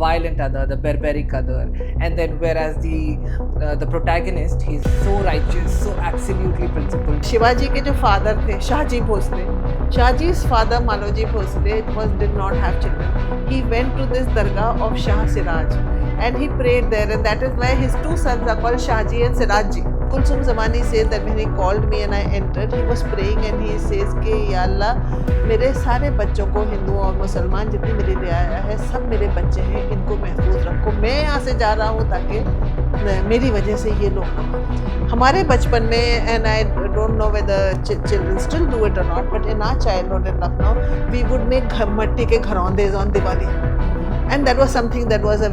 violent other, the barbaric other, and then whereas the protagonist, he's so righteous, so absolutely principled. Shivaji के जो father थे Shahaji Bhosle, Shahji's father Maloji Bhosle did not have children. He went to this dargah of Shah Siraj and he prayed there, and that is why his two sons are called Shahji and Sirajji. Kulsum Zamani says that when he called me and I entered, he was praying and he says कि या अल्लाह मेरे सारे बच्चों को, हिंदू और मुसलमान जितने मेरे लिए आया है, सब मेरे बच्चे हैं, इनको महफूज रखो. मैं यहाँ से जा रहा हूँ ताकि मेरी वजह से ये लोग ना मारें. हमारे बचपन में, and I don't know whether children still do it or not, but in our childhood in Lucknow, we would make मट्टी के घरौंदेज on Diwali. And that was something that was a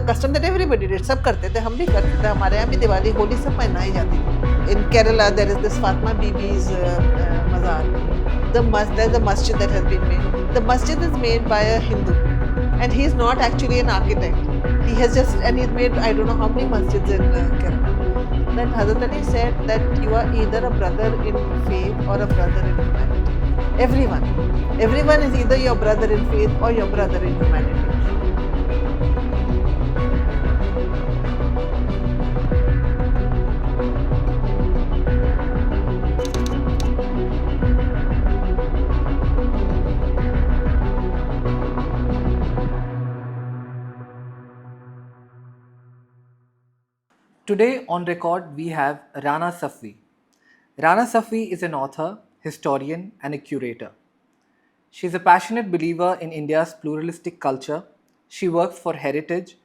custom that everybody did. सब करते थे, हम भी करते थे. हमारे यहाँ भी दिवाली, होली सब मनाई जाती थी. In Kerala, there is this Fatma Bibi's mazar. There's a masjid that has been made. The masjid is made by a Hindu, and he is not actually an architect. He has just, and he's made I don't know how many masjids in Kerala. Then Hazrat Ali said that you are either a brother in faith or a brother in humanity. Everyone is either your brother in faith or your brother in humanity. Today on record, we have Rana Safvi. Rana Safvi is an author, historian, and a curator. She is a passionate believer in India's pluralistic culture. She works for Heritage.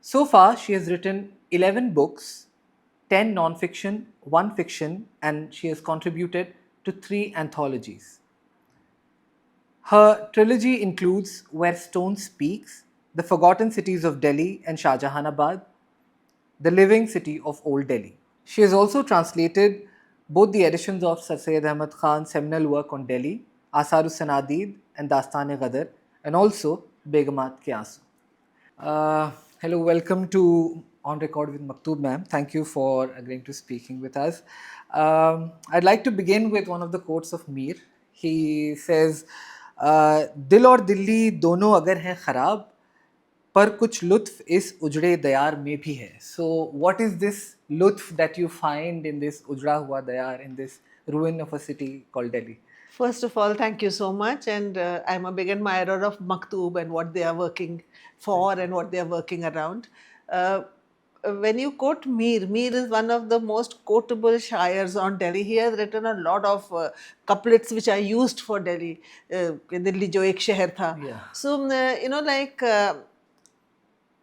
So far, she has written 11 books, 10 non-fiction, 1 fiction, and she has contributed to 3 anthologies. Her trilogy includes Where Stone Speaks, The Forgotten Cities of Delhi and Shah Jahanabad, The Living City of Old Delhi. She has also translated both the editions of Sir Syed Ahmad Khan's seminal work on Delhi, Asarus Sanadid and Dastan-e-Ghadar, and also Begamat Ke Aansu. Hello, welcome to On Record with Maktoob ma'am. Thank you for agreeing to speaking with us. I'd like to begin with one of the quotes of Mir. He says, दिल और दिल्ली दोनों अगर हैं खराब, पर कुछ लुत्फ इस उजड़े दयार में भी है. So what is this lutf that you find in this ujda hua dayar, in this ruin of a city called Delhi? First of all, thank you so much, and I'm a big admirer of Maktoob and what they are working for and what they are working around. When you quote Mir is one of the most quotable shairs on Delhi. He has written a lot of couplets which are used for Delhi. Delhi jo ek sheher tha. Yeah. So,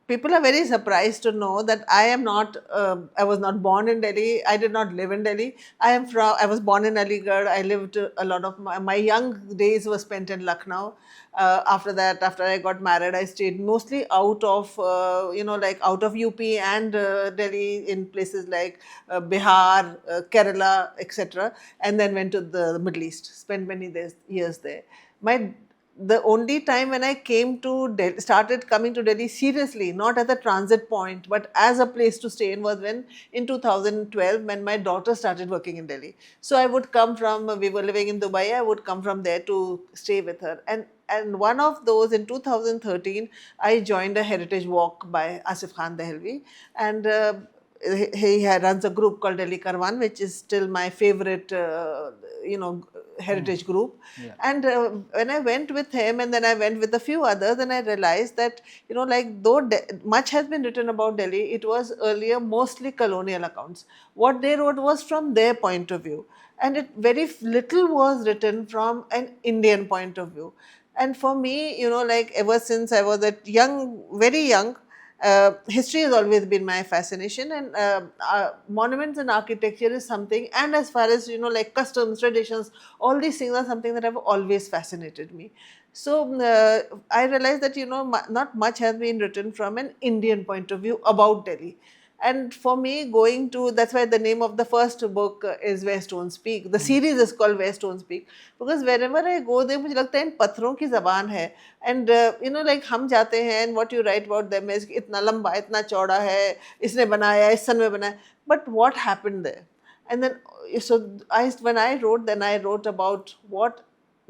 people are very surprised to know that I was not born in Delhi. I did not live in Delhi. I was born in Aligarh. I lived a lot of my young days were spent in Lucknow. After that, after I got married, I stayed mostly out of, out of UP and Delhi, in places like Bihar, Kerala, etc. And then went to the Middle East, spent many years there. The only time when I started coming to Delhi seriously, not as a transit point, but as a place to stay in, was when in 2012, when my daughter started working in Delhi. So I would come we were living in Dubai, I would come from there to stay with her. And one of those, in 2013, I joined a heritage walk by Asif Khan Dehelvi, and he runs a group called Delhi Karwan, which is still my favorite, heritage group. Yeah. And when I went with him, and then I went with a few others, and I realized that, though much has been written about Delhi, it was earlier mostly colonial accounts. What they wrote was from their point of view, and very little was written from an Indian point of view. And for me, ever since I was very young, history has always been my fascination, and monuments and architecture is something, and as far as customs, traditions, all these things are something that have always fascinated me. So I realized that not much has been written from an Indian point of view about Delhi. And for me, that's why the name of the first book is Where Stones Speak. The series is called Where Stones Speak, because wherever I go there, मुझे लगता है इन पत्थरों की ज़बान है. And हम जाते हैं, and what you write about them is इतना लंबा, इतना चौड़ा है, इसने बनाया, इस सन में बनाया. But what happened there? And then, when I wrote about what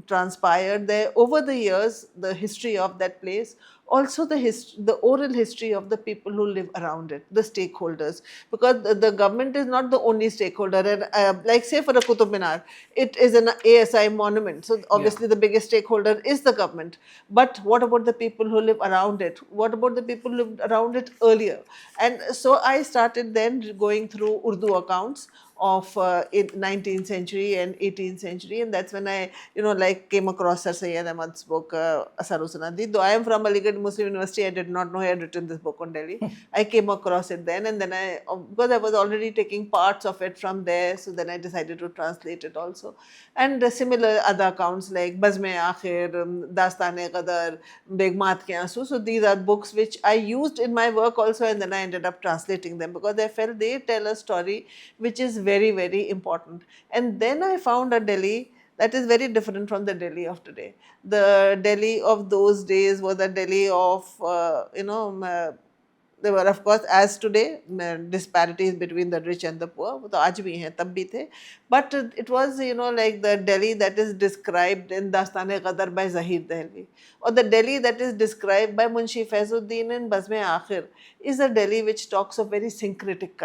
transpired there over the years, the history of that place, also the oral history of the people who live around it, the stakeholders, because the government is not the only stakeholder. And like say for the Qutub Minar, it is an ASI monument, so obviously the biggest stakeholder is the government. But what about the people who live around it? What about the people who lived around it earlier? And so I started then going through Urdu accounts of 19th century and 18th century, and that's when I like came across Sir Syed Ahmad's book Asar-u-Sanadi. Though I am from Aligarh Muslim University, I did not know he had written this book on Delhi. I came across it then, and then because I was already taking parts of it from there, so then I decided to translate it also. And similar other accounts like Bazm-e-Akhir, Dastan-e-Qadar, Begmat Ke Aansu. So these are books which I used in my work also, and then I ended up translating them because I felt they tell a story which is very, very important. And then I found a Delhi that is very different from the Delhi of today. The Delhi of those days was a Delhi of, there were of course as today disparities between the rich and the poor, तो आज भी हैं तब भी थे, but it was like the Delhi that is described in Dastan-e-Qadar by Zahir Dehlvi, or the Delhi that is described by Munshi Faizuddin in Bazm-e-Akhir is a Delhi which talks of very syncretic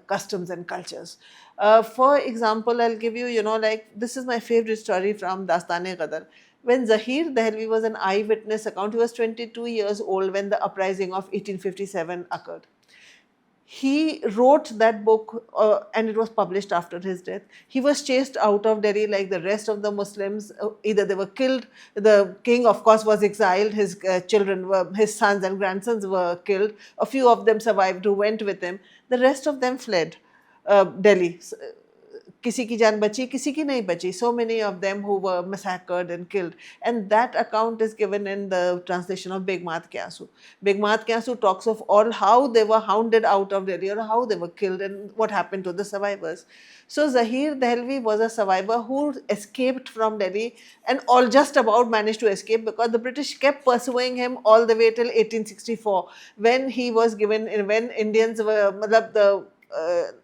customs and cultures. For example, I'll give you, like this is my favorite story from Dastan-e-Qadar. When Zahir Dehlvi was an eyewitness account, he was 22 years old when the uprising of 1857 occurred. He wrote that book and it was published after his death. He was chased out of Delhi like the rest of the Muslims. Either they were killed, the king of course was exiled, his his sons and grandsons were killed. A few of them survived who went with him. The rest of them fled Delhi. किसी की जान बची, किसी की नहीं बची. So many of them who were massacred and killed. And that account is given in the translation of Begmat Ke Aansu. Begmat Ke Aansu talks of all how they were hounded out of Delhi or how they were killed and what happened to the survivors. So Zahir Dehlvi was a survivor who escaped from Delhi and all just about managed to escape because the British kept pursuing him all the way till 1864 when he was given, when Indians were,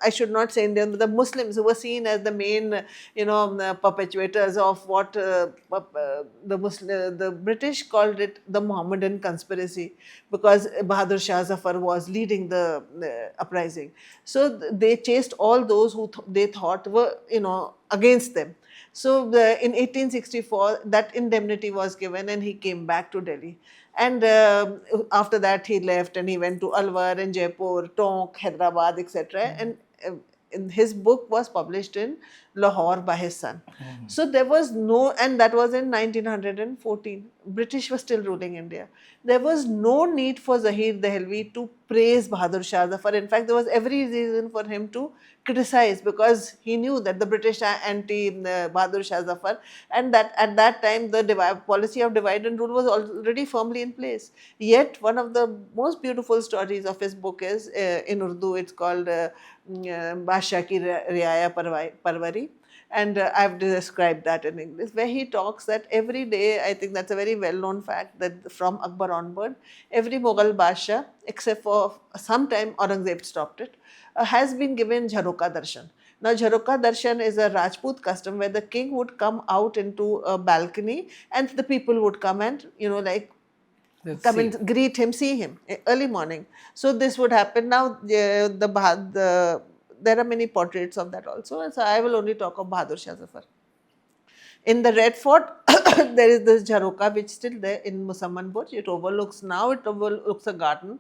I should not say Indians, but the Muslims who were seen as the main, perpetuators of what the British called it the Mohammedan conspiracy, because Bahadur Shah Zafar was leading the uprising. So they chased all those who they thought were, against them. So in 1864, that indemnity was given and he came back to Delhi. And after that, he left and he went to Alwar and Jaipur, Tonk, Hyderabad, etc. And his book was published in Lahore by his son. So there was no, and that was in 1914. British was still ruling India. There was no need for Zahir Dehlvi to praise Bahadur Shah Zafar. In fact, there was every reason for him to criticize because he knew that the British are anti Bahadur Shah Zafar, and that at that time the policy of divide and rule was already firmly in place. Yet one of the most beautiful stories of his book is in Urdu. It's called Badshah Ki Riaya Parwari. And I've described that in English, where he talks that every day, I think that's a very well-known fact, that from Akbar onward, every Mughal Badshah, except for some time Aurangzeb stopped it, has been given Jharoka Darshan. Now, Jharoka Darshan is a Rajput custom where the king would come out into a balcony and the people would come and, come and greet him, see him early morning. So this would happen. Now, there are many portraits of that also. So I will only talk of Bahadur Shah Zafar. In the Red Fort, there is this Jharoka which is still there in Musammanpur. It overlooks a garden.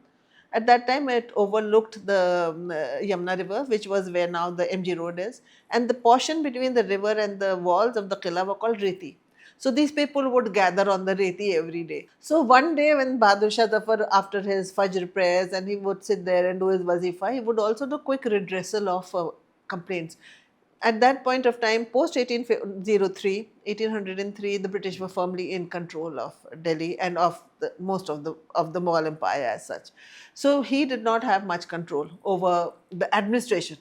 At that time, it overlooked the Yamuna River, which was where now the MG Road is. And the portion between the river and the walls of the Qila were called Reti. So these people would gather on the Reti every day. So one day when Bahadur Shah Zafar, after his Fajr prayers, and he would sit there and do his wazifa, he would also do quick redressal of complaints. At that point of time, post 1803, the British were firmly in control of Delhi and of most of the Mughal Empire as such. So he did not have much control over the administration.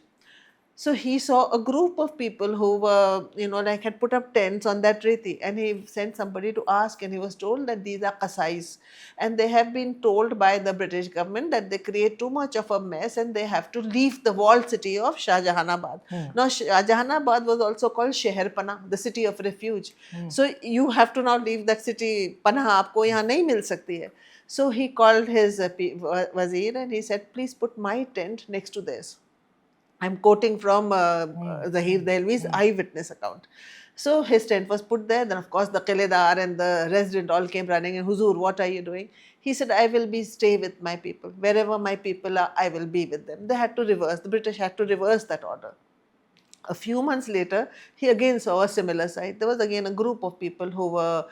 So he saw a group of people who were, had put up tents on that Reti, and he sent somebody to ask, and he was told that these are Qasais, and they have been told by the British government that they create too much of a mess and they have to leave the walled city of Shahjahanabad. Now, Shahjahanabad was also called Sheher Panah, the city of refuge. So you have to now leave that city. Panah aapko yahan nahi mil sakti hai. So he called his wazir and he said, please put my tent next to theirs. I'm quoting from Zahir Delvi's eyewitness account. So his tent was put there. Then, of course, the Qiledar and the resident all came running. And Huzur, what are you doing? He said, I will stay with my people. Wherever my people are, I will be with them. They had to reverse. The British had to reverse that order. A few months later, he again saw a similar sight. There was again a group of people who were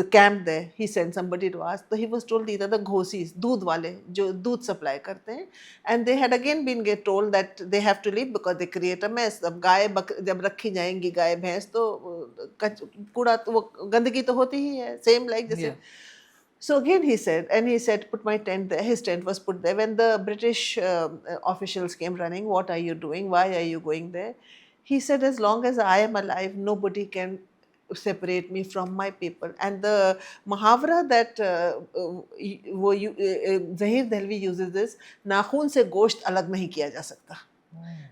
camped there. He sent somebody to ask. So he was told these are the ghosis, दूध वाले जो दूध supply करते हैं. And they had again been told that they have to leave because they create a mess. अब गाय जब रखी जाएंगी गाय भैंस तो कूड़ा तो वो गंदगी तो होती ही है. Same like जैसे. So again he said, put my tent there. His tent was put there. When the British officials came running, what are you doing? Why are you going there? He said, as long as I am alive, nobody can separate me from my people. And the muhavra that Zahir Delvi uses is, नाखून से गोश्त अलग नहीं किया जा सकता.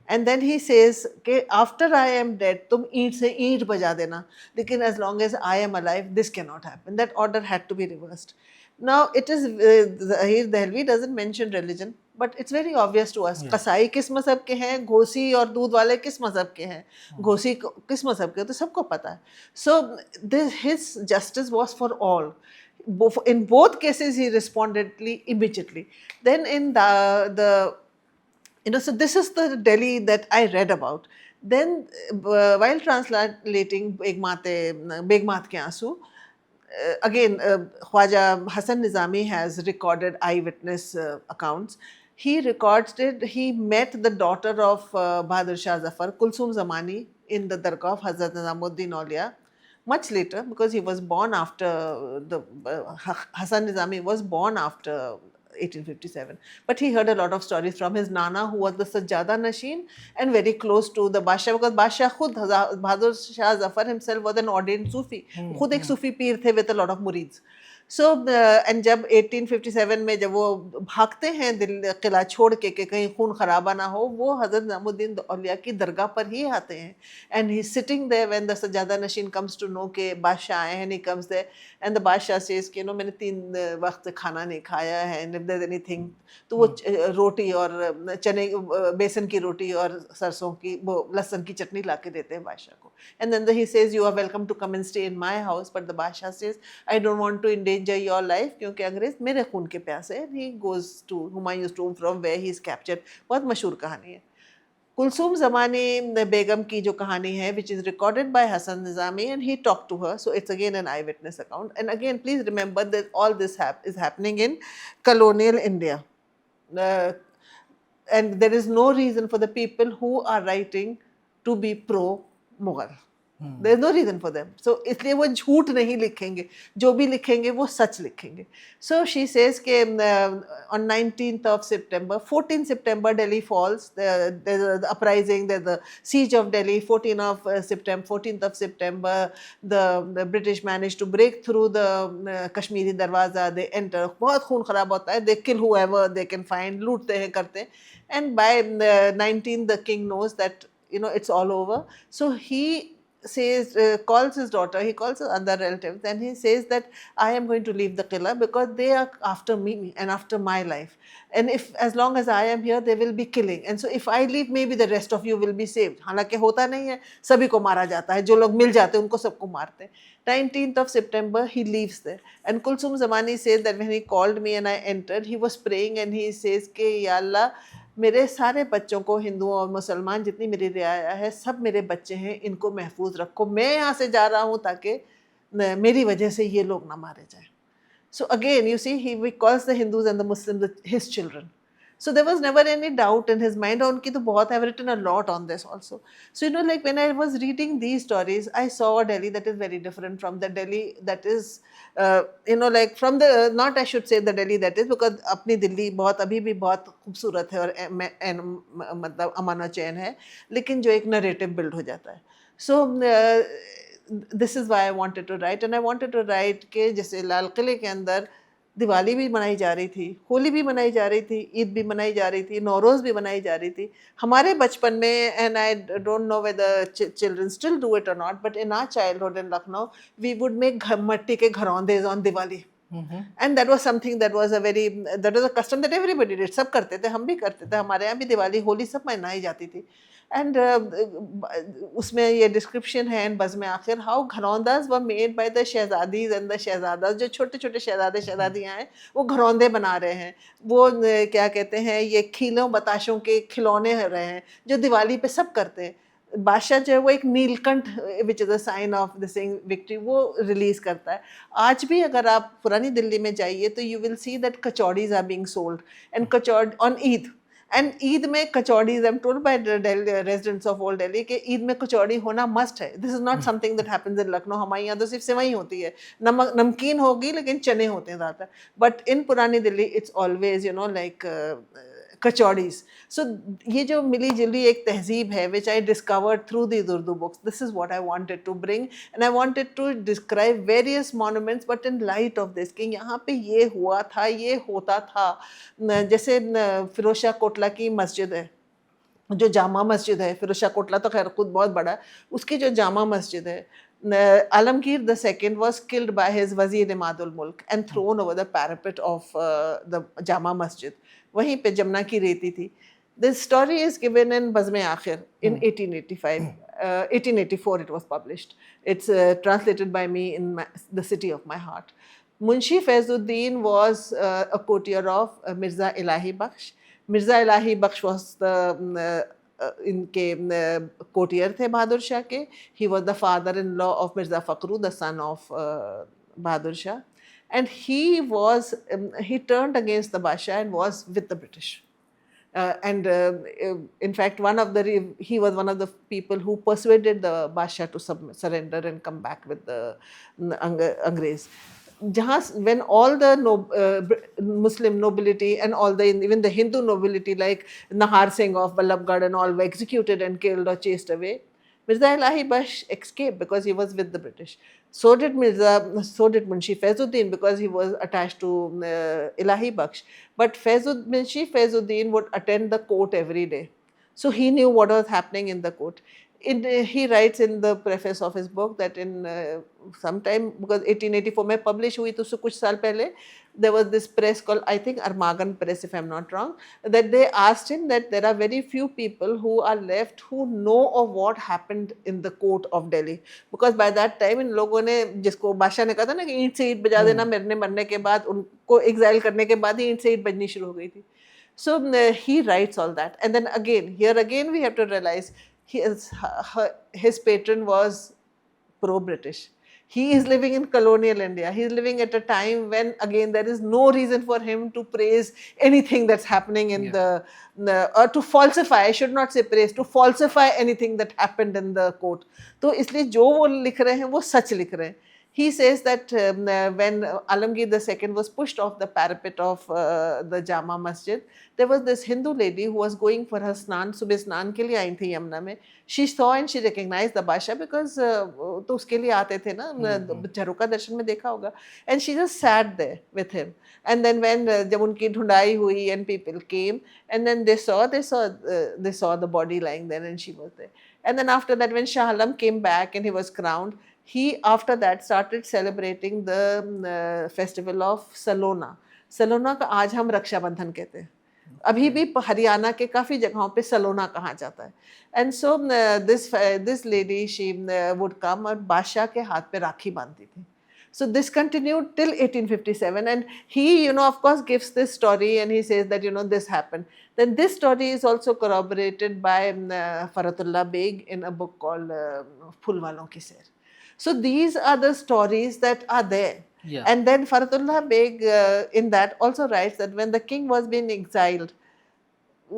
And then he says कि after I am dead, तुम ईंट से ईंट बजा देना, लेकिन as long as I am alive, this cannot happen. That order had to be reversed. Now it is Zahir Delvi doesn't mention religion, but it's very obvious to us. कसाई किस मज़हब के हैं, घोसी और दूध वाले किस मज़हब के हैं, घोसी किस मज़हब के हैं, तो सबको पता है. So his justice was for all. In both cases, he responded immediately. Then in the so this is the Delhi that I read about. Then while translating Begmat Ke Aansu, again Khwaja Hasan Nizami has recorded eyewitness accounts. He records it. He met the daughter of Bahadur Shah Zafar, Kulsum Zamani, in the Dargah of Hazrat Nizamuddin Auliya much later, because he was born after Hasan Nizami was born after 1857. But he heard a lot of stories from his Nana, who was the Sajjada Nashin and very close to the Basha, because Basha khud, Bahadur Shah Zafar himself was an ordained Sufi. Khud ek Sufi peer the with a lot of murids. So, and जब 1857 में जब वो भागते हैं किला छोड़ के कहीं खून खराबा ना हो, वो हज़रत निज़ामुद्दीन औलिया की दरगाह पर ही आते हैं. And he's sitting there when the Sajjada Nashin comes to know कि बादशाह आए हैं, and he comes there and the बादशाह says कि मैंने 3 वक्त खाना नहीं खाया है, and if there's anything, तो वो रोटी और चने बेसन की रोटी और सरसों की वो लहसुन की चटनी ला के देते हैं बादशाह को. And then he says, you are welcome to come and stay in my house, but the बादशाह says, I don't want to endanger your life क्योंकि अंग्रेज मेरे खून के प्यासे हैं. He goes to Humayun's tomb from where he is captured. बहुत मशहूर कहानी है. कुलसूम ज़मानी बेगम की जो कहानी है, which is recorded by Hasan Nizami, and he talked to her, so it's again an eyewitness account. And again, please remember that all this is happening in colonial India. And there is no reason for the people who are writing to be pro-Mughal. There is no reason for them. So इसलिए वो झूठ नहीं लिखेंगे, जो भी लिखेंगे वो सच लिखेंगे. So she says कि on 19th of September, 14th September Delhi falls. There's the uprising, there's the siege of Delhi. 14th of September, the British managed to break through the Kashmiri Darwaza. They enter. बहुत खून खराब होता है. They kill whoever they can find, लूटते हैं करते हैं. And by 19th, the king knows that it's all over. So he says, calls his daughter, he calls his other relatives, and he says that I am going to leave the Qila because they are after me and after my life. And if as long as I am here, they will be killing. And so if I leave, maybe the rest of you will be saved. हालांकि होता नहीं है, सभी को मारा जाता है. जो लोग मिल जाते हैं, उनको सबको मारते हैं. 19th of September, he leaves there. And Kulsum Zamani says that when he called me and I entered, he was praying and he says कि या अल्लाह, मेरे सारे बच्चों को, हिंदुओं और मुसलमान जितनी मेरी रियाया है, सब मेरे बच्चे हैं, इनको महफूज रखो. मैं यहाँ से जा रहा हूँ ताकि मेरी वजह से ये लोग ना मारे जाएं. So again, you see, he calls the Hindus and the Muslims his children. So there was never any doubt in his mind. उनकी तो बहुत, I've written a lot on this also. So like when I was reading these stories, I saw a Delhi that is very different from the Delhi that is, like from the, not I should say the Delhi that is, because अपनी दिल्ली बहुत अभी भी बहुत खूबसूरत है और मतलब अमन और चैन है, लेकिन जो एक narrative build हो जाता है. So this is why I wanted to write, and I wanted to write कि जैसे लाल किले के अंदर दिवाली भी मनाई जा रही थी, होली भी मनाई जा रही थी, ईद भी मनाई जा रही थी, नौरोज़ भी मनाई जा रही थी. हमारे बचपन में, and I don't know whether children still do it or not, but in our childhood in Lucknow, we would make मट्टी के घरौंदेज on Diwali. And that was something that was that was a custom that everybody did. सब करते थे, हम भी करते थे, हमारे यहाँ भी दिवाली होली सब मनाई जाती थी. And उसमें ये description है in बज़्म आखिर, how घरौंदाज were made by the शहजादीज and the शहजादास. जो छोटे छोटे शहजादे शहजादियाँ हैं वो घरौंदे बना रहे हैं, वो क्या कहते हैं, ये खीलों बताशों के खिलौने हो रहे हैं जो दिवाली पे सब करते हैं. बादशाह जो है वो एक Neelkanth which is a sign of this victory वो रिलीज़ करता है. आज भी अगर आप पुरानी दिल्ली में जाइए तो you will see that kachoris are being sold and kachori on Eid. And Eid में kachoris, I am told by residents of Old Delhi कि ईद में कचौड़ी होना मस्ट है. This is not something that happens in Lucknow. हमारे यहाँ तो सिर्फ सेवई होती है, नमक नमकीन होगी लेकिन चने होते हैं ज़्यादातर. बट इन पुरानी Delhi it's always like kachoris. So ये जो मिली जुली एक तहजीब है which I discovered through these Urdu books, this is what I wanted to bring. And I wanted to describe various monuments but in light of this कि यहाँ पे ये हुआ था, ये होता था. जैसे फिरोज शाह कोटला की मस्जिद है, जो जामा मस्जिद है. फिरोज शाह कोटला तो खैर खुद बहुत बड़ा है, उसकी जो जामा मस्जिद है, Alamgir II was killed by his Wazir Imadul Mulk and thrown over the parapet of the Jama Masjid. वहीं पे जमुना की रेती थी. This story is given in Bazm Akhir in 1885. 1884 it was published. It's translated by me in the city of my heart. Munshi Faizuddin was a courtier of Mirza Ilahi Bakhsh. Mirza Ilahi Bakhsh was the इनके कोटियर थे बहादुर शाह के. He was the father in law of Mirza Fakhru, the son of Bahadur Shah. And he turned against the Basha and was with the British. And in fact, he was one of the people who persuaded the Basha to surrender and come back with the Angrez. When all the Muslim nobility and even the Hindu nobility like Nahar Singh of Vallabhgarh and all were executed and killed or chased away, Mirza Ilahi Bakhsh escaped because he was with the British. So did Munshi Faizuddin because he was attached to Ilahi Bakhsh. But Munshi Faizuddin would attend the court every day. So he knew what was happening in the court. He writes in the preface of his book that in sometime, because 1884 में publish हुई तो उससे कुछ साल पहले, there was this press called, I think Armagan Press if I'm not wrong, that they asked him that there are very few people who are left who know of what happened in the court of Delhi. Because by that time इन लोगों ने, जिसको बादशाह ने कहा था ना कि ईंट से ईंट बजा देना, मेरे मरने के बाद उनको exile करने के बाद ही ईंट से ईंट बजनी शुरू हो गई थी. So he writes all that. And then here again we have to realize his patron was pro-British. He is living in colonial India. He is living at a time when, again, there is no reason for him to praise anything that's happening in or to falsify, I should not say praise, to falsify anything that happened in the court. तो इसलिए जो वो लिख रहे हैं वो सच लिख रहे हैं. He says that when Alamgir II was pushed off the parapet of the Jama Masjid, there was this Hindu lady who was going for her snan, सुबह स्नान के लिए आई थी यमुना में. She saw and she recognized the Basha because तो उसके लिए आते थे ना, झरोका दर्शन में देखा होगा. And she just sat there with him. And then when जब उनकी ढूंढाई हुई and people came and then they saw the body lying there and she was there. And then after that when Shah Alam came back and he was crowned, he after that started celebrating the festival of Salona. Salona का आज हम रक्षाबंधन कहते हैं. अभी भी हरियाणा के काफ़ी जगहों पे सलोना कहा जाता है. And so this lady, she would come और बादशाह के हाथ पे राखी बांधती थी. So this continued till 1857 and he, of course gives this story and he says that, this happened. Then this story is also corroborated by Faratullah Beg in a book called Phul Walon Ki Sair. So these are the stories that are there. Yeah. And then Faratullah Beg in that also writes that when the king was being exiled,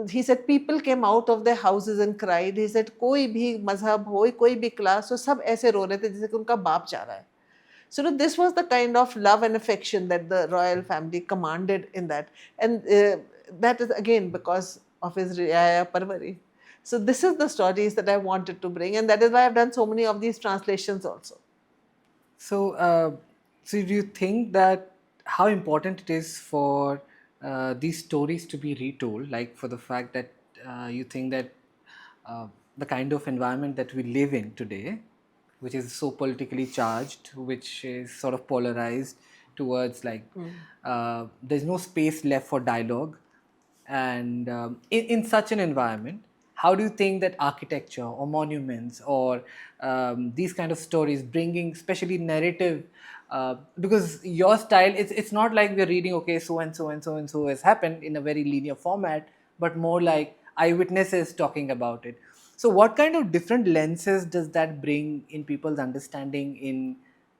he said people came out of their houses and cried. He said कोई भी मजहब हो, कोई भी class हो, सब ऐसे रो रहे थे जैसे कि उनका बाप जा रहा है. So this was the kind of love and affection that the royal family commanded in that. And that is again because of his Riaya Parvari. So this is the stories that I wanted to bring, and that is why I've done so many of these translations also. So, so do you think that how important it is for these stories to be retold, like for the fact that you think that the kind of environment that we live in today, which is so politically charged, which is sort of polarized, towards like there's no space left for dialogue. And in such an environment, how do you think that architecture or monuments or these kind of stories, bringing especially narrative, because your style, it's not like we're reading, okay, so and so and so and so has happened in a very linear format, but more like eyewitnesses talking about it. So, what kind of different lenses does that bring in people's understanding in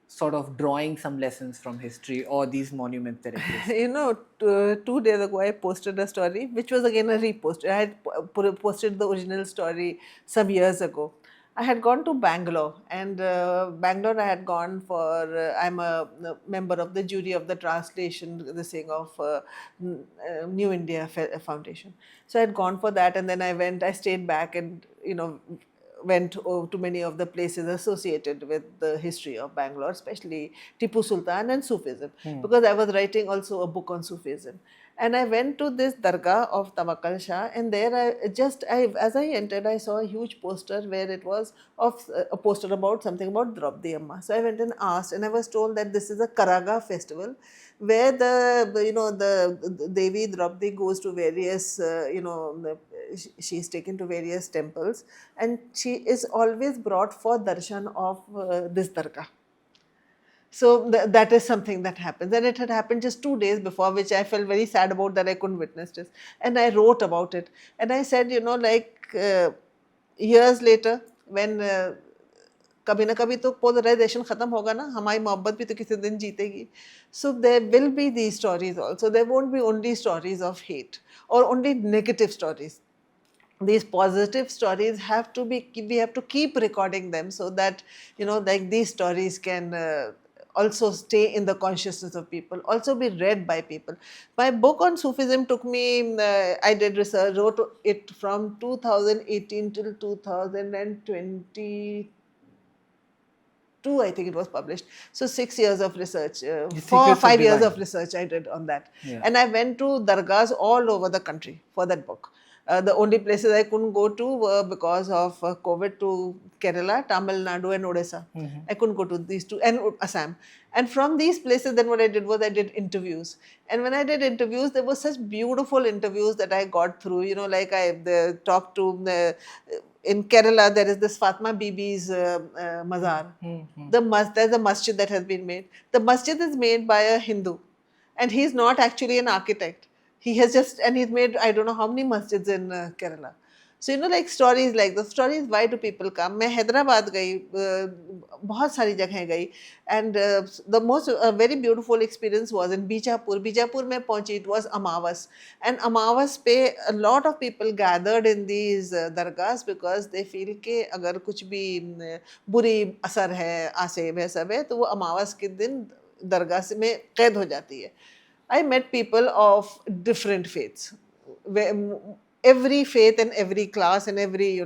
sort of drawing some lessons from history or these monuments that exist? You know, 2 days ago I posted a story, which was again a repost. I had posted the original story some years ago. I had gone to Bangalore, and Bangalore I had gone for. I'm a member of the jury of the translation, the thing of New India Foundation. So I had gone for that, and then I went. I stayed back, and went to many of the places associated with the history of Bangalore, especially Tipu Sultan and Sufism, because I was writing also a book on Sufism. And I went to this dargah of Tawakkal Shah, and there as I entered, I saw a huge poster where it was of a poster about something about Draupadi Amma. So I went and asked, and I was told that this is a Karaga festival, where the Devi Draupadi goes to various she's taken to various temples, and she is always brought for darshan of this dargah. So that is something that happens, and it had happened just 2 days before, which I felt very sad about that I couldn't witness this. And I wrote about it, and I said, years later, when कभी ना कभी तो polarisation खत्म होगा ना, हमारी मोहब्बत भी तो किसी दिन जीतेगी. So there will be these stories also. There won't be only stories of hate or only negative stories. These positive stories we have to keep recording them, so that like these stories can also stay in the consciousness of people, also be read by people. My book on Sufism took me, I did research, wrote it from 2018 till 2022, I think it was published. So 6 years of research, 5 years of research I did on that. Yeah. And I went to dargahs all over the country for that book. The only places I couldn't go to were, because of COVID, to Kerala, Tamil Nadu and Odisha. I couldn't go to these two, and Assam. And from these places, then what I did was I did interviews. And when I did interviews, there were such beautiful interviews that I got through. Like I talked to in Kerala, there is this Fatma Bibi's mazar. There's a masjid that has been made. The masjid is made by a Hindu, and he's not actually an architect. He's made, I don't know how many masjids in Kerala. So like stories like the stories, why do people come? मैं हैदराबाद गई, बहुत सारी जगह गई, and the most very beautiful experience was in Bijapur. Bijapur में पहुंची, it was Amavas, and Amavas पे a lot of people gathered in these dargahs, because they feel कि अगर कुछ भी बुरी असर है, आसे वह सब है, तो वो अमावस के दिन दरगाह में कैद हो जाती है. I met people of different faiths. Every faith and every class and every, you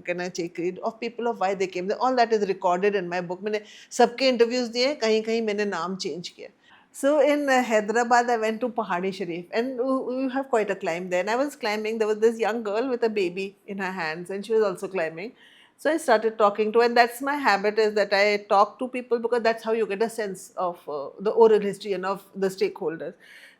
can take read of people of why they came. All that is recorded in my book. मैंने सबके interviews दिए, कहीं मैंने नाम change किया. So in Hyderabad, I went to Pahadi Sharif, and we have quite a climb there. And I was climbing. There was this young girl with a baby in her hands, and she was also climbing. So I started talking to her, and that's my habit, is that I talk to people, because that's how you get a sense of the oral history and of the stakeholders.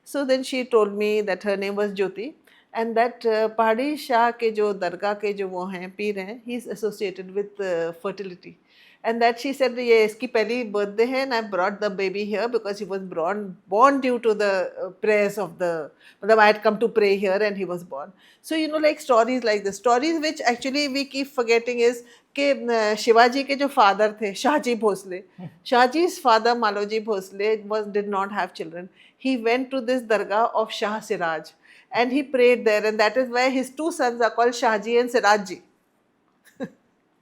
So then she told me that her name was Jyoti, and that Pahadi Shah ke jo dargah ke jo wo hain, peer hain, he's associated with fertility. And that she said, ये इसकी पहली birthday है, and I brought the baby here because he was born due to the prayers of the, I had come to pray here and he was born. So like stories like this, stories which actually we keep forgetting, is कि शिवाजी के जो father थे, Shahji Bhosle, Shahji's father Maloji Bhosle did not have children. He went to this dargah of Shah Siraj, and he prayed there, and that is why his two sons are called Shahji and Sirajji.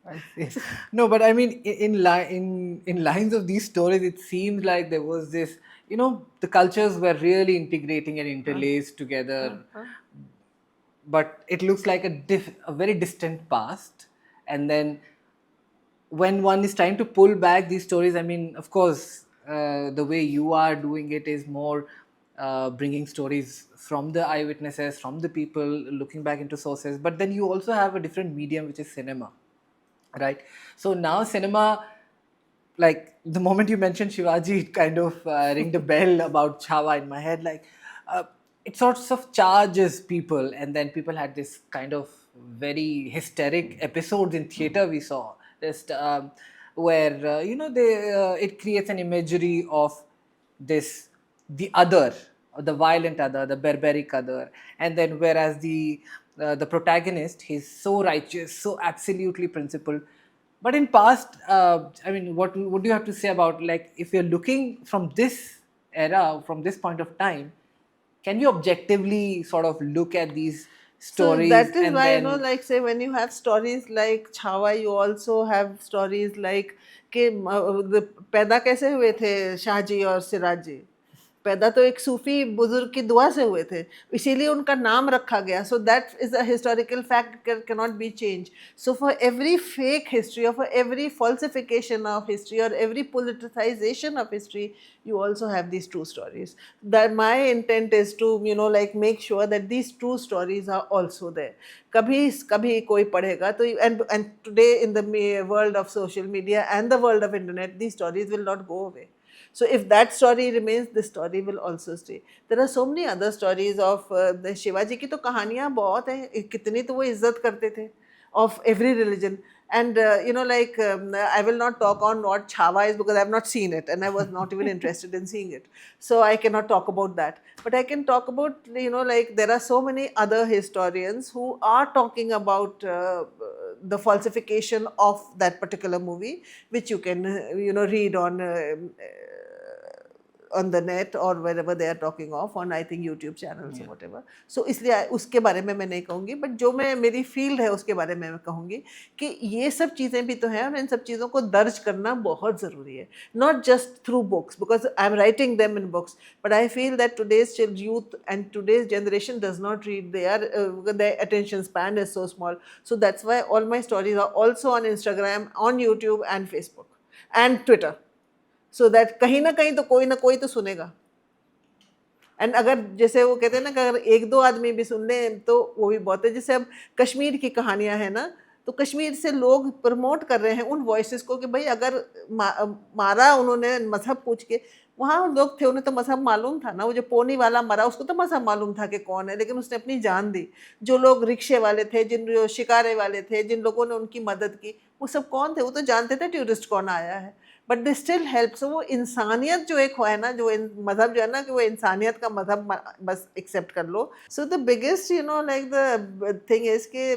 I see. No, but I mean, in lines of these stories, it seems like there was this, the cultures were really integrating and interlaced together. But it looks like a very distant past. And then when one is trying to pull back these stories, I mean, of course, the way you are doing it is more bringing stories from the eyewitnesses, from the people, looking back into sources. But then you also have a different medium, which is cinema. Right. So now cinema like the moment you mentioned Shivaji, it kind of ringed a bell about Chhawa in my head. Like uh, it sorts of charges people, and then people had this kind of very hysteric episodes in theater we saw. Just where they it creates an imagery of this the other, the violent other, the barbaric other, and then whereas the protagonist, he's so righteous, so absolutely principled. But in past, I mean, what do you have to say about, like, if you're looking from this era, from this point of time, can you objectively sort of look at these So stories that is and why, then like say when you have stories like Chhawa, you also have stories like कि पैदा कैसे हुए थे शाहजी और सिराज जी. पैदा तो एक सूफी बुजुर्ग की दुआ से हुए थे, इसीलिए उनका नाम रखा गया. So that is a historical fact can not be change. So for every fake history और for every falsification of history or every politicization of history, you also have these true stories. That my intent is to like make sure that these true stories are also there. कभी कभी कोई पढ़ेगा तो and today in the world of social media and the world of internet, these stories will not go away. So if that story remains, this story will also stay. There are so many other stories of the Shivaji की तो कहानियाँ बहुत हैं, कितनी तो वो इज्जत करते थे of every religion. And like I will not talk on what Chhawa is because I have not seen it and I was not even interested in seeing it. So I cannot talk about that. But I can talk about, like there are so many other historians who are talking about the falsification of that particular movie, which you can, read on the net or wherever they are talking of, on I think YouTube channels or whatever. So इसलिए उसके बारे में मैं नहीं कहूँगी, but जो मैं मेरी फील्ड है उसके बारे में मैं कहूँगी कि ये सब चीज़ें भी तो हैं और इन सब चीज़ों को दर्ज करना बहुत ज़रूरी है. Not just through books, because I'm writing them in books, but I feel that today's youth and today's generation does not read. Their attention span is so small. So that's why all my stories are also on Instagram, on YouTube and Facebook and Twitter. So that कहीं ना कोई तो सुनेगा. And अगर जैसे वो कहते हैं ना कि अगर एक दो आदमी भी सुन लें तो वो भी बहुत है. जैसे अब कश्मीर की कहानियां हैं ना, तो कश्मीर से लोग प्रमोट कर रहे हैं उन वॉइसेस को कि भाई अगर मारा उन्होंने मजहब पूछ के, वहाँ लोग थे उन्हें तो मजहब मालूम था ना. वो जो पोनी वाला मरा उसको तो मजहब मालूम था कि कौन है, लेकिन उसने अपनी जान दी. जो लोग रिक्शे वाले थे, जो शिकारे वाले थे, जिन लोगों ने उनकी मदद की, वो सब कौन थे? वो तो जानते थे टूरिस्ट कौन आया है, बट दे स्टिल हेल्प. सो वो इंसानियत जो एक है ना, जो मजहब जो है ना कि वो इंसानियत का मजहब बस एक्सेप्ट कर लो. So the biggest like the thing is कि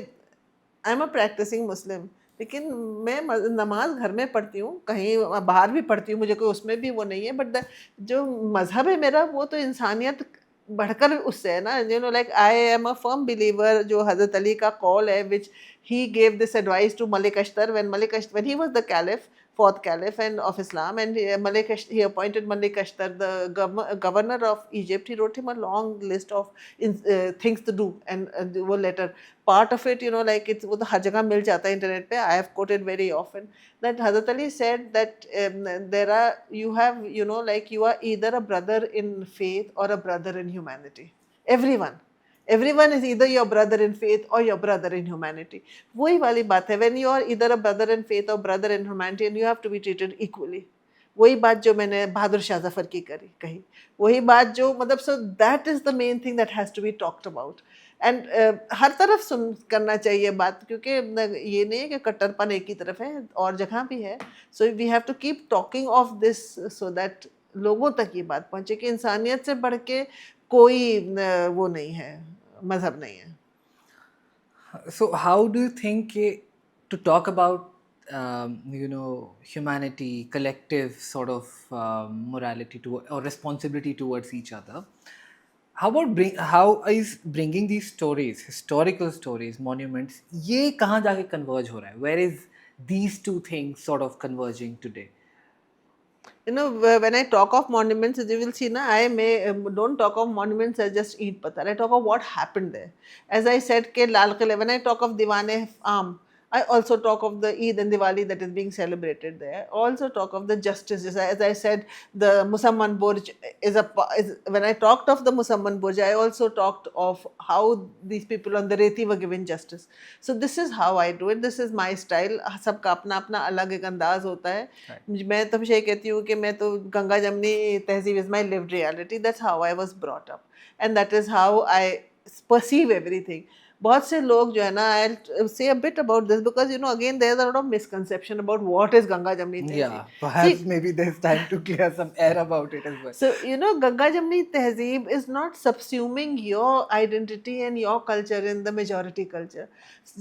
आई एम अ प्रैक्टिसिंग मुस्लिम, लेकिन मैं नमाज घर में पढ़ती हूँ, कहीं बाहर भी पढ़ती हूँ, मुझे कोई उसमें भी वो नहीं है. बट जो मजहब है मेरा वो तो इंसानियत बढ़कर उससे है ना. Like I am a firm believer, जो हज़रत अली का कॉल है, विच he gave this advice to Malik Ashtar when he was the caliph, fourth caliph and of Islam, and he appointed Malik Ashtar the governor of Egypt. He wrote him a long list of things to do, and वो letter, part of it, like it's वो तो हर जगह मिल जाता है internet पे. I have quoted very often that Hazrat Ali said that you have, like you are either a brother in faith or a brother in humanity. Everyone is either your brother in faith or your brother in humanity. वही वाली बात है, when you are either a brother in faith or brother in humanity, and you have to be treated equally. वही बात जो मैंने बहादुर शाह जफर की कही, वही बात जो मतलब, so that is the main thing that has to be talked about. And हर तरफ सुन करना चाहिए बात, क्योंकि ये नहीं है कि कट्टरपन एक ही तरफ है, और जगह भी है. So we have to keep talking of this so that लोगों तक ये बात पहुंचे कि इंसानियत से बढ़ के कोई वो नहीं है, मजहब नहीं है. So how do you think to talk about humanity, collective sort of morality or responsibility towards each other? How is bringing these stories, historical stories, monuments, ये कहाँ जाके converge हो रहा है? Where is these two things sort of converging today? When I talk of monuments, you will see, I don't talk of monuments as just Eid Patar. I talk of what happened there. As I said, when I talk of Diwan-e Aam, I also talk of the Eid and Diwali that is being celebrated there. I also talk of the justice. As I said, the Musamman Burj is when I talked of the Musamman Burj, I also talked of how these people on the Reti were given justice. So this is how I do it. This is my style. सबका अपना अपना अलग एक अंदाज होता है. मैं तो हमेशा ये कहती हूँ कि मैं तो गंगा जमनी तहजीब is my lived reality. That's how I was brought up, and that is how I perceive everything. बहुत से लोग जो है ना, I'll say a bit about this because again there's a lot of misconception about what is Ganga Jamni Tehzeeb. Yeah, perhaps maybe there's time to clear some air about it as well. So Ganga Jamni Tehzeeb is not subsuming your identity and your culture in the majority culture.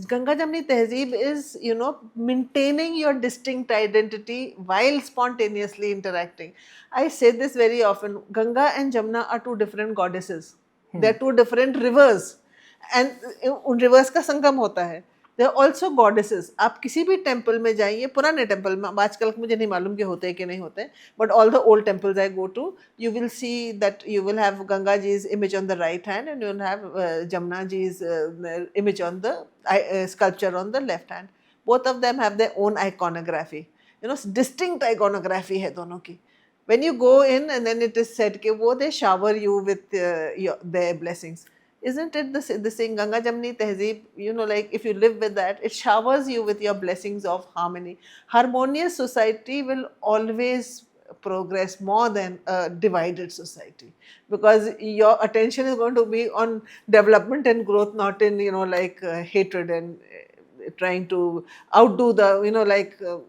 Ganga Jamni Tehzeeb is maintaining your distinct identity while spontaneously interacting. I say this very often. Ganga and Jamna are two different goddesses. They're two different rivers. And उन reverse का संगम होता है. There are also goddesses. आप किसी भी temple में जाइए, पुराने टेम्पल में, आजकल मुझे नहीं मालूम कि होते हैं कि नहीं होते हैं, but all the old temples I go to, you will see that you will have Ganga ji's image on the right hand and you will have Jamna जी's image on the sculpture on the left hand. Both of them have their own iconography. Distinct iconography है दोनों की. When you go in and then it is said कि वो they shower you with their blessings. Isn't it the saying Ganga Jamni Tehzeeb, like if you live with that, it showers you with your blessings of harmony. Harmonious society will always progress more than a divided society, because your attention is going to be on development and growth, not in hatred and trying to outdo the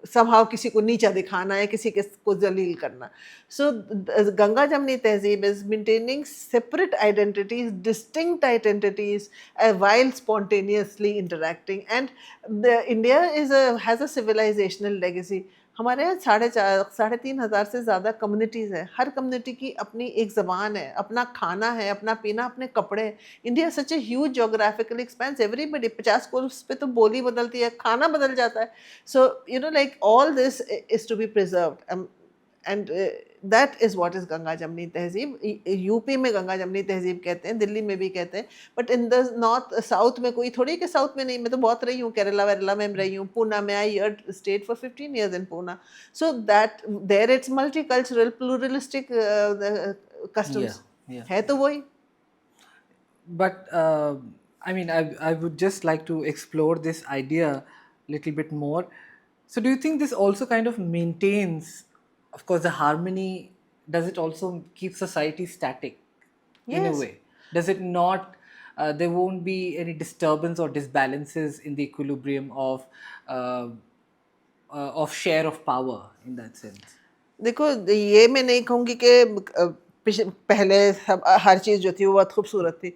somehow किसी को नीचा दिखाना है, किसी को जलील करना. So Ganga Jamni Tehzeeb is maintaining separate identities, distinct identities, while spontaneously interacting. And India has a civilizational legacy. हमारे यहाँ 3,500 से ज़्यादा कम्युनिटीज़ हैं. हर कम्युनिटी की अपनी एक ज़बान है, अपना खाना है, अपना पीना, अपने कपड़े हैं. India such a huge geographical expense. Everybody 50 course पे तो बोली बदलती है, खाना बदल जाता है. सो like all this is to be preserved. And that is what is Ganga Jamni Tehzeeb. UP में गंगा जमनी तहजीब कहते हैं, दिल्ली में भी कहते हैं, but in the north south में कोई थोड़ी कि साउथ में नहीं. मैं तो बहुत रही हूँ, केरला वेरला में रही हूँ, पूना में. I stayed for 15 years in Pune. So that there it's multicultural, pluralistic customs. है तो वही. But I mean, I would just like to explore this idea a little bit more. So do you think this also kind of maintains, of course, the harmony? Does it also keep society static in a way? Does it not, there won't be any disturbance or disbalances in the equilibrium of share of power in that sense? देखो, ये मैं नहीं कहूँगी कि पहले हर चीज़ जो थी वो बहुत खूबसूरत थी.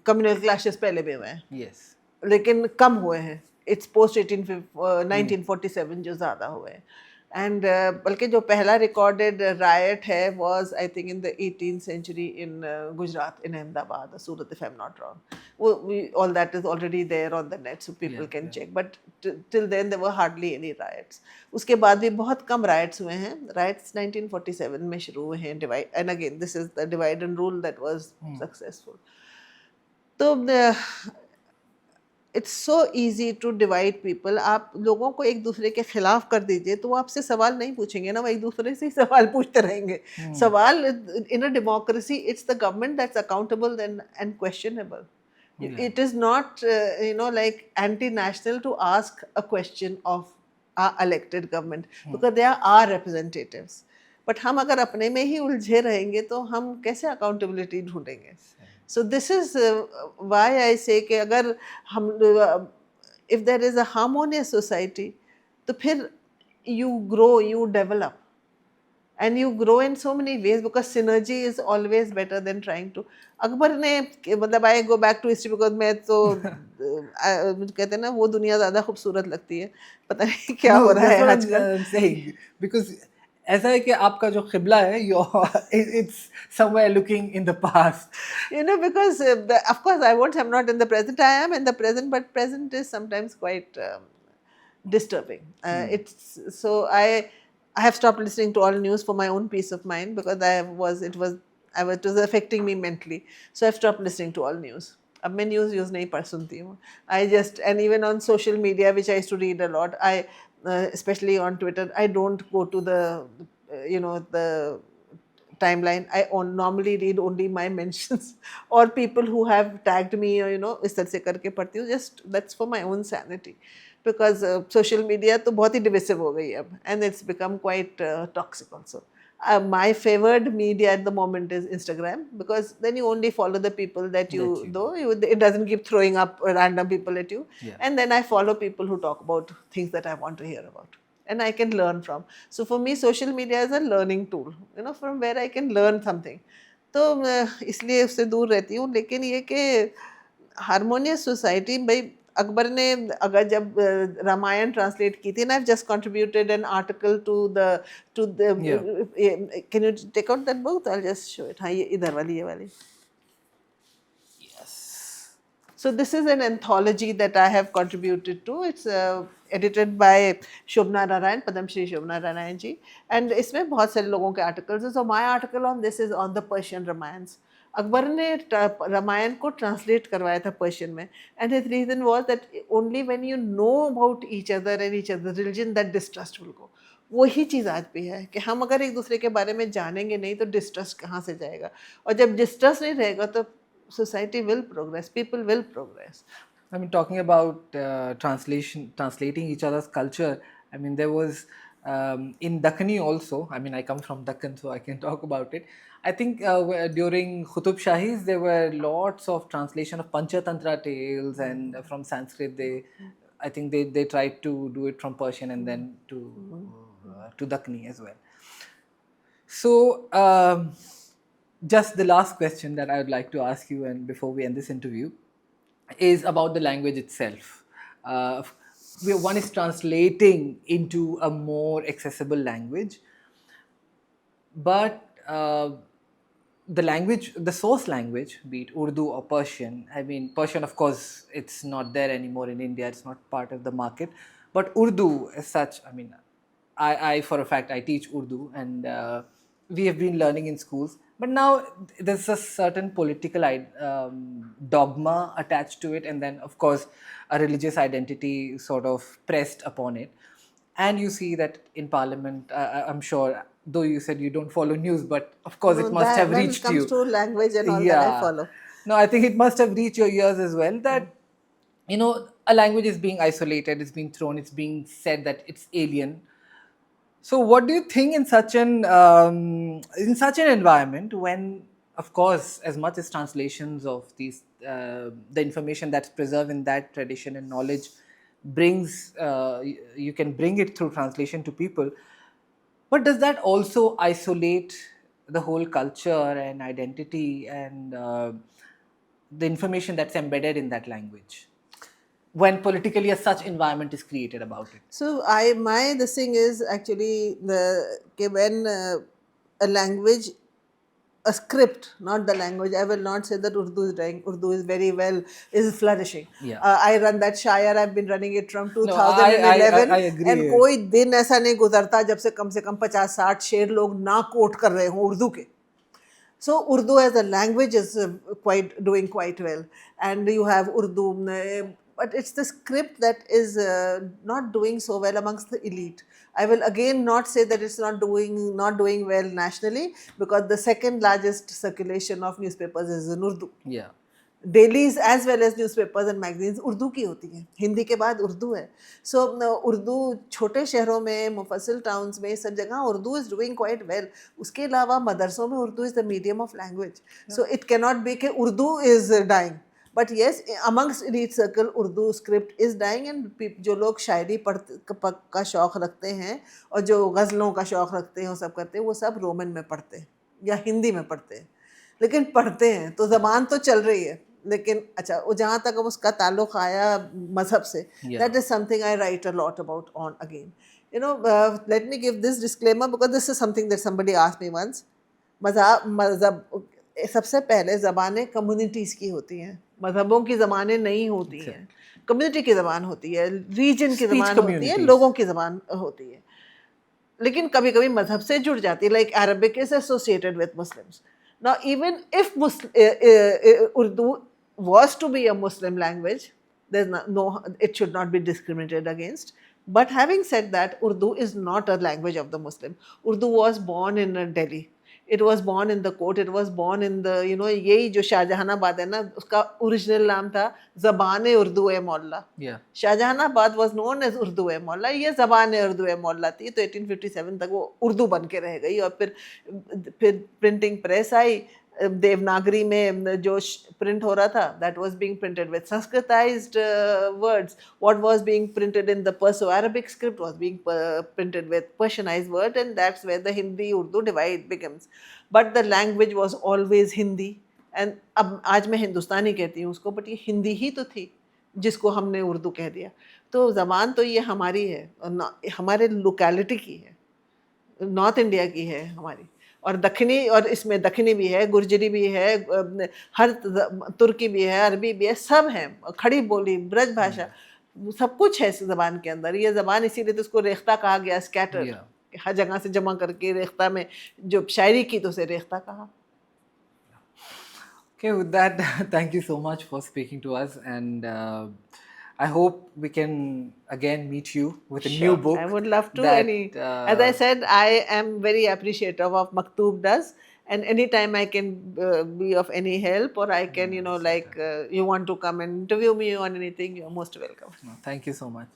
कम्युनल क्लैशेस पहले भी हुए हैं, Yes. लेकिन कम हुए हैं. इट्स पोस्ट 1947 जो ज़्यादा हुए हैं. एंड बल्कि जो पहला रिकॉर्डेड रायट है was I think in the 18th century in Gujarat, in Ahmedabad, Surat, if I am not wrong. वो all that is already there on the net, so people can check. But till then there were hardly any riots. उसके बाद भी बहुत कम rights हुए हैं. Rights 1947 में शुरू हुए हैं. Divide and again this is the divide and rule that was successful. तो it's so easy to divide people. आप लोगों को एक दूसरे के खिलाफ कर दीजिए तो वो आपसे सवाल नहीं पूछेंगे ना, वो एक दूसरे से ही सवाल पूछते रहेंगे. सवाल in a democracy, it's the government that's accountable and questionable. It is not like anti-national to ask a question of our elected government, because they are our representatives. But हम अगर अपने में ही उलझे रहेंगे तो हम कैसे accountability ढूंढेंगे? So this is why I say कि अगर हम if there is a harmonious society, तो फिर you grow, you develop. And you grow in so many ways, because synergy is always better than trying to. Akbar ने मतलब I go back to history because मैं तो कहते हैं ना, वो दुनिया ज़्यादा खूबसूरत लगती है. पता नहीं क्या हो रहा है आजकल. Because ऐसा है कि आपका जो क़िबला है, it's somewhere looking in the past. Because of course I'm not in the present. I am in the present, but present is sometimes quite disturbing. It's so I have stopped listening to all news for my own peace of mind, because it was affecting me mentally. So I've stopped listening to all news. अब मैं news नहीं पढ़ सुनती हूँ. I just, and even on social media, which I used to read a lot, especially on Twitter, I don't go to the timeline. I normally read only my mentions or people who have tagged me, or इस तरह से करके पढ़ती हूँ. Just that's for my own sanity, because social media तो बहुत ही divisive हो गई अब, and it's become quite toxic also. My favored media at the moment is Instagram, because then you only follow the people that you know. It doesn't keep throwing up random people at you. Yeah. And then I follow people who talk about things that I want to hear about and I can learn from. So for me, social media is a learning tool, from where I can learn something. तो इसलिए उससे दूर रहती हूँ. लेकिन ये कि harmonious society, भाई अकबर ने अगर जब रामायण ट्रांसलेट की थी ना, I've just contributed an article to the can you take out that book? I'll just show it. हाँ, ये इधर वाली, ये वाली. Yes. So this is an anthology that I have contributed to. It's edited by Shobna Narayan, Padam Shri Shobna Narayan ji, and इसमें बहुत सारे लोगों के articles हैं. So my article on this is on the Persian Ramayans. Akbar ने रामायण को translate करवाया था पर्शियन में, and his reason was that only when you know about each other and each other's religion, that distrust will go. वही चीज़ आज भी है कि हम अगर एक दूसरे के बारे में जानेंगे नहीं तो डिस्ट्रस्ट कहाँ से जाएगा, और जब डिस्ट्रस्ट नहीं रहेगा तो society will progress, people will progress. I mean, talking about translating each other's culture, I mean, there was in Dakhani also, I mean, I come from Dakhan, so I can talk about it. I think during Qutub Shahis, there were lots of translation of Panchatantra tales, and from Sanskrit, I think they tried to do it from Persian and then to Dakhani as well. So, just the last question that I would like to ask you, and before we end this interview, is about the language itself. One is translating into a more accessible language, but the language, the source language, be it Urdu or Persian, I mean, Persian, of course, it's not there anymore in India, it's not part of the market, but Urdu as such, I mean, I for a fact, I teach Urdu, and we have been learning in schools. But now there's a certain political dogma attached to it, and then, of course, a religious identity sort of pressed upon it. And you see that in Parliament, I'm sure, though you said you don't follow news, but of course it must have reached you. When it comes to language and all that, I follow. No, I think it must have reached your ears as well that, a language is being isolated, it's being thrown, it's being said that it's alien. So, what do you think in such an environment, when, of course, as much as translations of these the information that's preserved in that tradition and knowledge brings, you can bring it through translation to people, but does that also isolate the whole culture and identity and the information that's embedded in that language, when politically a such environment is created about it? So the thing is actually when a language, a script, not the language. I will not say that Urdu is dying. Urdu is very well, is flourishing. Yeah. I run that Shire. I've been running it from 2011. I agree. And कोई दिन ऐसा नहीं गुजरता जब से कम 50-60 शेर लोग ना कोट कर रहे हों उर्दू के. So Urdu as a language is doing quite well, and you have Urdu. But it's the script that is not doing so well amongst the elite. I will again not say that it's not doing well nationally, because the second largest circulation of newspapers is in Urdu. Yeah. Dailies as well as newspapers and magazines Urdu की होती हैं, हिंदी के बाद उर्दू है. So Urdu छोटे शहरों में, मुफस्सिल टाउन्स में, सब जगह Urdu is doing quite well. उसके अलावा मदरसों में Urdu is the medium of language. So it cannot be कि Urdu is dying. But yes, amongst elite circle, Urdu script is dying, and जो लोग शायरी का शौक़ रखते हैं और जो गज़लों का शौक़ रखते हैं, वो सब करते हैं, वो सब रोमन में पढ़ते हैं या हिंदी में पढ़ते हैं, लेकिन पढ़ते हैं तो ज़बान तो चल रही है. लेकिन अच्छा, वो जहाँ तक उसका ताल्लुक़ आया मज़हब से, that is something I write a lot about on again. Let me give this disclaimer, because this is something that somebody asked me once. मज़हब सबसे पहले ज़बानें कम्युनिटीज़ की होती हैं, मज़हबों की ज़बानें नहीं होती हैं. कम्युनिटी की ज़बान होती है, रीजन की ज़बान होती है, लोगों की ज़बान होती है. लेकिन कभी कभी मज़हब से जुड़ जाती है. Like Arabic is associated with Muslims. Now even if Urdu was to be a Muslim language. There's no, it should not be discriminated against. But having said that, Urdu is not a language of the Muslim. Urdu was born in Delhi. It was born in the court. It was born in the, you know, यही जो शाहजहानाबाद है ना, उसका original नाम था ज़बान उर्दू ए मौला. Yeah. Shahjahanabad was known as Urdu ए मौला. ये ज़बान उर्दू ए मौला थी. तो 1857 तक वो उर्दू बन के रह गई. और फिर प्रिंटिंग प्रेस आई. देवनागरी में जो प्रिंट हो रहा था, that was being printed with Sanskritized words. What was being printed in the Perso-Arabic script was being printed with Persianized word, and that's where the Hindi-Urdu divide begins. But the language was always Hindi. And अब आज मैं हिंदुस्तानी कहती हूँ उसको, but ये हिंदी ही तो थी जिसको हमने उर्दू कह दिया. तो ज़बान तो ये हमारी है, हमारे लोकेलिटी की है, नॉर्थ इंडिया की है हमारी. और दक्षिणी, और इसमें दक्षिणी भी है, गुर्जरी भी है, हर तुर्की भी है, अरबी भी है, सब है. खड़ी बोली, ब्रज भाषा, सब कुछ है इस ज़बान के अंदर. ये ज़बान इसीलिए तो उसको रेख्ता कहा गया, स्कैटर. Yeah. हर जगह से जमा करके रेख्ता में जो शायरी की तो उसे रेख्ता कहा. Okay, with that, thank you so much for speaking to us, and I hope we can again meet you with a new Sure. book. I would love to. that, As I said, I am very appreciative of Maktoob does, and anytime I can be of any help, or I can, you know, like you want to come and interview me on anything, you're most welcome. no, thank you so much.